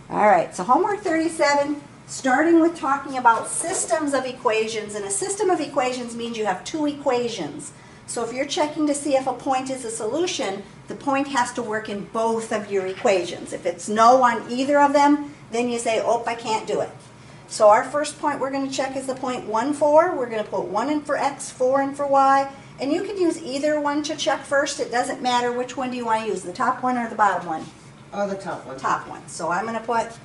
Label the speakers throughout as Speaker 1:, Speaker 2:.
Speaker 1: All right, so homework 37, starting with talking about systems of equations. And a system of equations means you have two equations. So if you're checking to see if a point is a solution, the point has to work in both of your equations. If it's no on either of them, then you say, oh, I can't do it. So our first point we're going to check is the point 1, 4. We're going to put 1 in for x, 4 in for y. And you can use either one to check first. It doesn't matter which one do you want to use, the top one or the bottom one.
Speaker 2: Oh, the top one.
Speaker 1: Top one. So I'm going to put,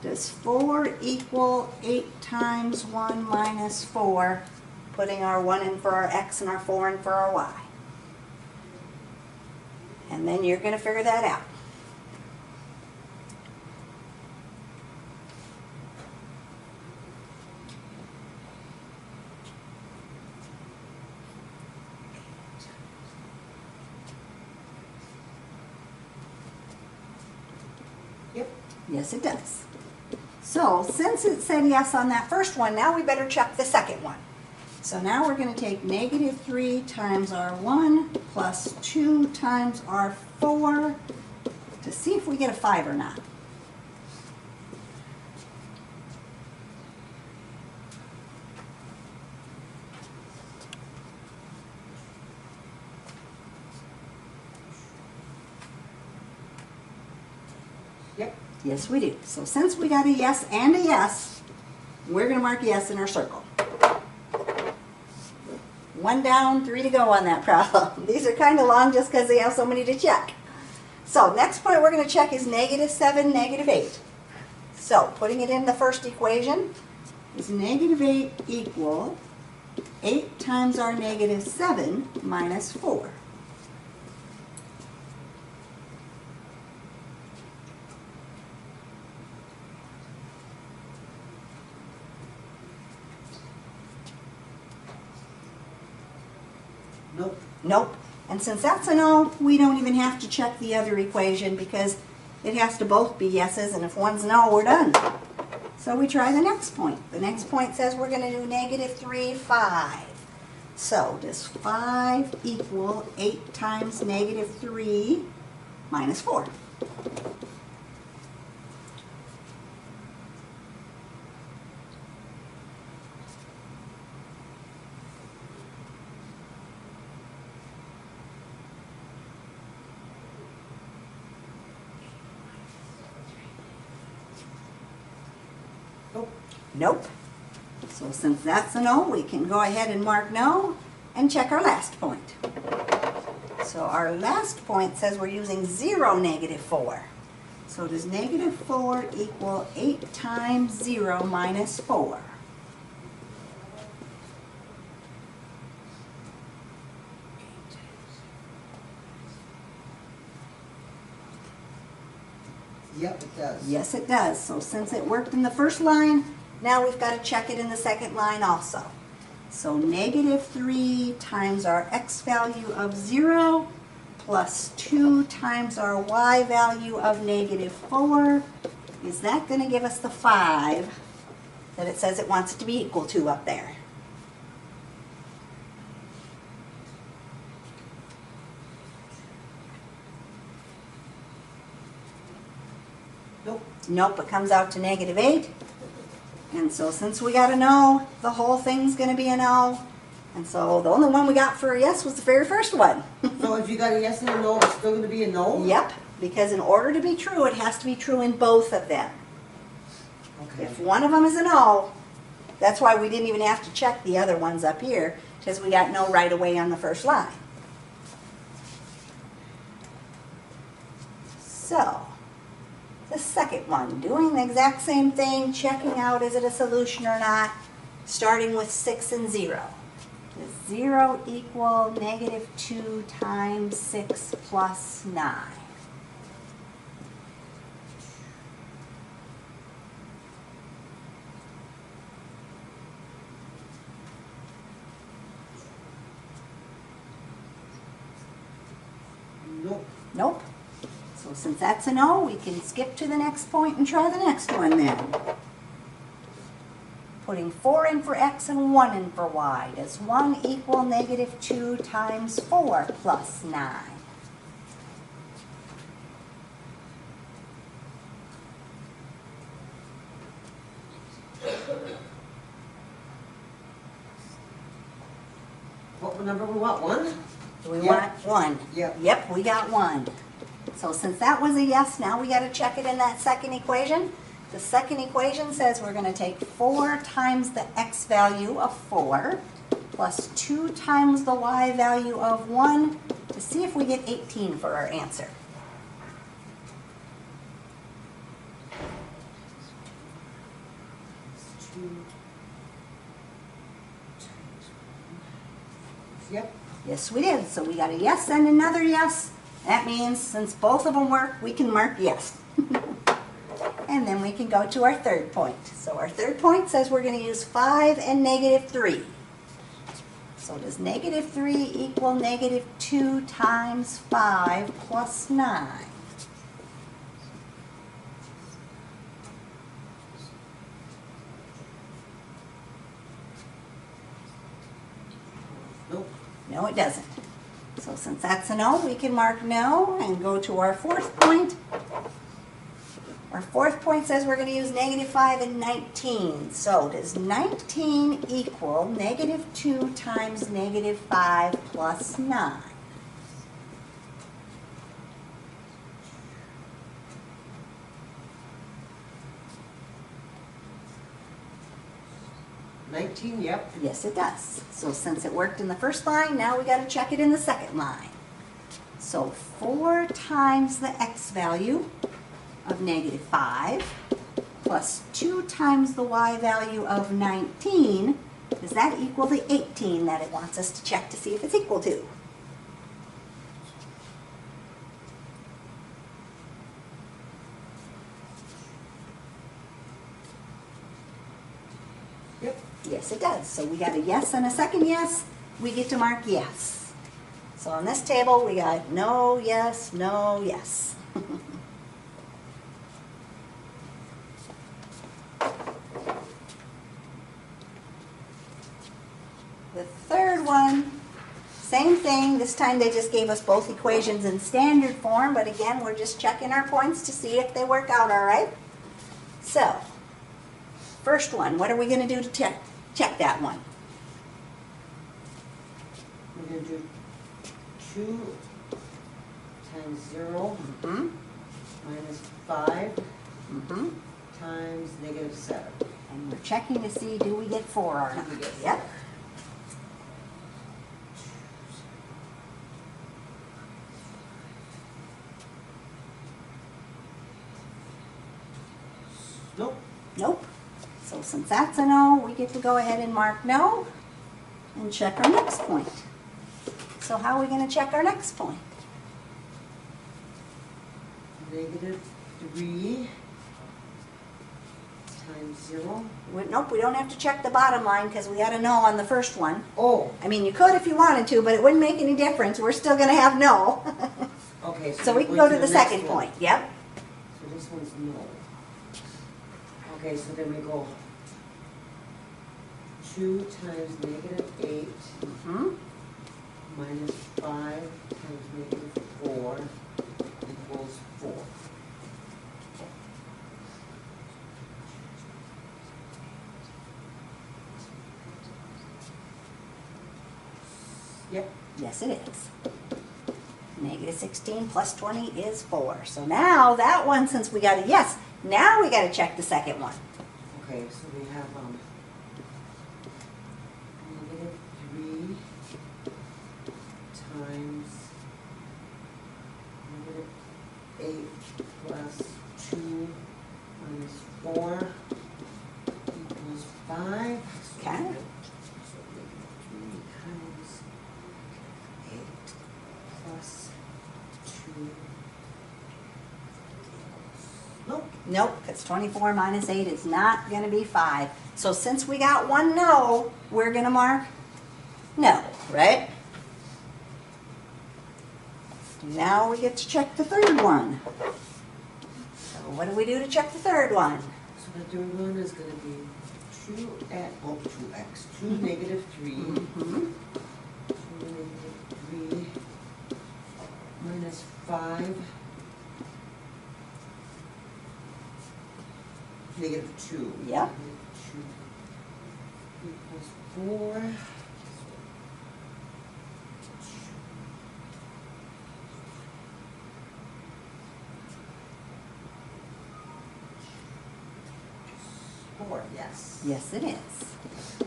Speaker 1: does 4 equal 8 times 1 minus 4? Putting our 1 in for our x and our 4 in for our y. And then you're going to figure that out.
Speaker 2: Yep.
Speaker 1: Yes, it does. So, since it said yes on that first one, now we better check the second one. So now we're going to take negative 3 times our 1 plus 2 times our 4 to see if we get a 5 or not.
Speaker 2: Yep.
Speaker 1: Yes, we do. So since we got a yes and a yes, we're going to mark yes in our circle. 1 down, 3 to go on that problem. These are kind of long just because they have so many to check. So next point we're going to check is negative 7, negative 8. So putting it in the first equation is negative 8 equal 8 times our negative 7 minus 4.
Speaker 2: Nope.
Speaker 1: Nope. And since that's a no, we don't even have to check the other equation because it has to both be yeses, and if one's no, we're done. So we try the next point. The next point says we're going to do negative 3, 5. So does 5 equal 8 times negative 3 minus 4?
Speaker 2: Nope.
Speaker 1: Nope. So since that's a no, we can go ahead and mark no and check our last point. So our last point says we're using 0, negative 4. So does negative 4 equal 8 times 0 minus 4?
Speaker 2: Yep, it does.
Speaker 1: Yes, it does. So since it worked in the first line, now we've got to check it in the second line also. So negative 3 times our x value of 0 plus 2 times our y value of negative 4. Is that going to give us the 5 that it says it wants it to be equal to up there?
Speaker 2: Nope.
Speaker 1: Nope, it comes out to negative 8. And so since we got a no, the whole thing's going to be a no. And so the only one we got for a yes was the very first one.
Speaker 2: So if you got a yes and a no, it's still going to be a no?
Speaker 1: Yep, because in order to be true, it has to be true in both of them.
Speaker 2: Okay.
Speaker 1: If one of them is a no, that's why we didn't even have to check the other ones up here, because we got no right away on the first line. So, the second one, doing the exact same thing, checking out is it a solution or not, starting with 6 and 0. Does 0 equal negative 2 times 6 plus 9?
Speaker 2: Nope.
Speaker 1: Nope. So since that's a no, we can skip to the next point and try the next one then. Putting 4 in for x and 1 in for y. Does 1 equal negative 2 times 4 plus 9?
Speaker 2: what number we want, 1?
Speaker 1: We
Speaker 2: Yep.
Speaker 1: want 1.
Speaker 2: Yep.
Speaker 1: Yep, we got 1. So since that was a yes, now we got to check it in that second equation. The second equation says we're going to take 4 times the x value of 4 plus 2 times the y value of 1 to see if we get 18 for our answer.
Speaker 2: Yep.
Speaker 1: Yes, we did. So we got a yes and another yes. That means since both of them work, we can mark yes. And then we can go to our third point. So our third point says we're going to use 5 and -3. So does -3 equal -2 times 5 plus 9?
Speaker 2: Nope.
Speaker 1: No, it doesn't. So since that's a no, we can mark no and go to our fourth point. Our fourth point says we're going to use -5 and 19. So does 19 equal -2 times -5 plus 9?
Speaker 2: Yep.
Speaker 1: Yes, it does. So since it worked in the first line, now we got to check it in the second line. So 4 times the x value of -5 plus 2 times the y value of 19, does that equal the 18 that it wants us to check to see if it's equal to?
Speaker 2: Yep.
Speaker 1: Yes, it does. So we got a yes and a second yes. We get to mark yes. So on this table, we got no, yes, no, yes. The third one, same thing. This time they just gave us both equations in standard form, but again, we're just checking our points to see if they work out all right. So, first one, what are we going to do to check that one?
Speaker 2: We're going to do 2 times 0 minus 5 times -7.
Speaker 1: And we're checking to see, do we get 4 or not?
Speaker 2: Do we get 4?
Speaker 1: Yep.
Speaker 2: Nope.
Speaker 1: Nope. So since that's a no, we get to go ahead and mark no and check our next point. So how are we going to check our next point?
Speaker 2: -3 times 0.
Speaker 1: Nope, we don't have to check the bottom line because we got a no on the first one.
Speaker 2: Oh,
Speaker 1: I mean, you could if you wanted to, but it wouldn't make any difference. We're still going to have no.
Speaker 2: okay.
Speaker 1: So we can go to the second point. Yep.
Speaker 2: So this one's no. Okay, so then we go 2 times -8 minus 5 times -4 equals 4. Yep.
Speaker 1: Yes, it is. -16 plus 20 is 4. So now that one, since we got a yes, now we got to check the second one.
Speaker 2: Okay, so we have -3 times -8 plus 2 minus 4 equals 5.
Speaker 1: Okay.
Speaker 2: So -3 times 8 plus 2. Nope.
Speaker 1: Nope, because 24 minus 8 is not going to be 5. So since we got one no, we're going to mark no, right? Now we get to check the third one. So what do we do to check the third one?
Speaker 2: So the third one is going to be 2x, 2 -3. 2 -3 minus 5 -2.
Speaker 1: Yep.
Speaker 2: 2 equals 4. 4, yes.
Speaker 1: Yes, it is.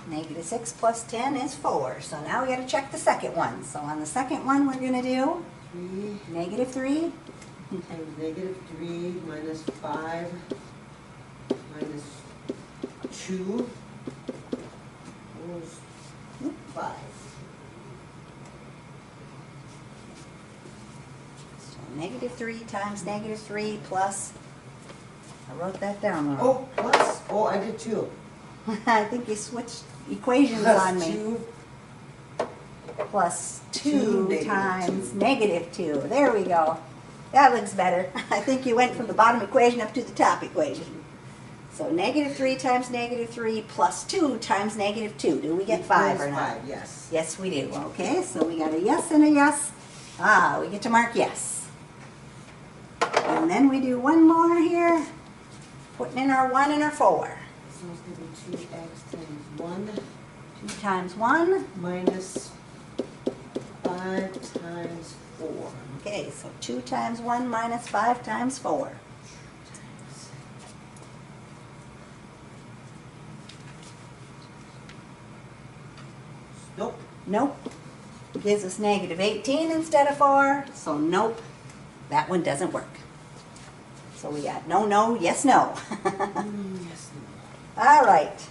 Speaker 1: Negative 6 plus 10 is 4. So now we got to check the second one. So on the second one, we're going to do
Speaker 2: 3
Speaker 1: negative 3.
Speaker 2: times negative 3 minus 5 minus 2 equals 5.
Speaker 1: So negative 3 times negative 3 plus, I wrote that down wrong.
Speaker 2: Oh, plus, oh, I did 2.
Speaker 1: I think you switched equations
Speaker 2: Plus
Speaker 1: on me.
Speaker 2: 2.
Speaker 1: Plus 2
Speaker 2: Two, negative
Speaker 1: times
Speaker 2: 2.
Speaker 1: negative 2. There we go. That looks better. I think you went from the bottom equation up to the top equation. So negative 3 times negative 3 plus 2 times negative 2. Do we get 5 or not?
Speaker 2: 5, yes.
Speaker 1: Yes, we do. Okay, so we got a yes and a yes. Ah, we get to mark yes. And then we do one more here, putting in our 1 and our 4.
Speaker 2: So it's going to be 2x times 1
Speaker 1: 2 times 1.
Speaker 2: minus 5 times 4.
Speaker 1: Okay, so 2 times 1 minus 5 times 4.
Speaker 2: Nope.
Speaker 1: Nope. Gives us negative 18 instead of 4, so nope, that one doesn't work. So we got no, no, yes, no.
Speaker 2: Yes, no.
Speaker 1: All right.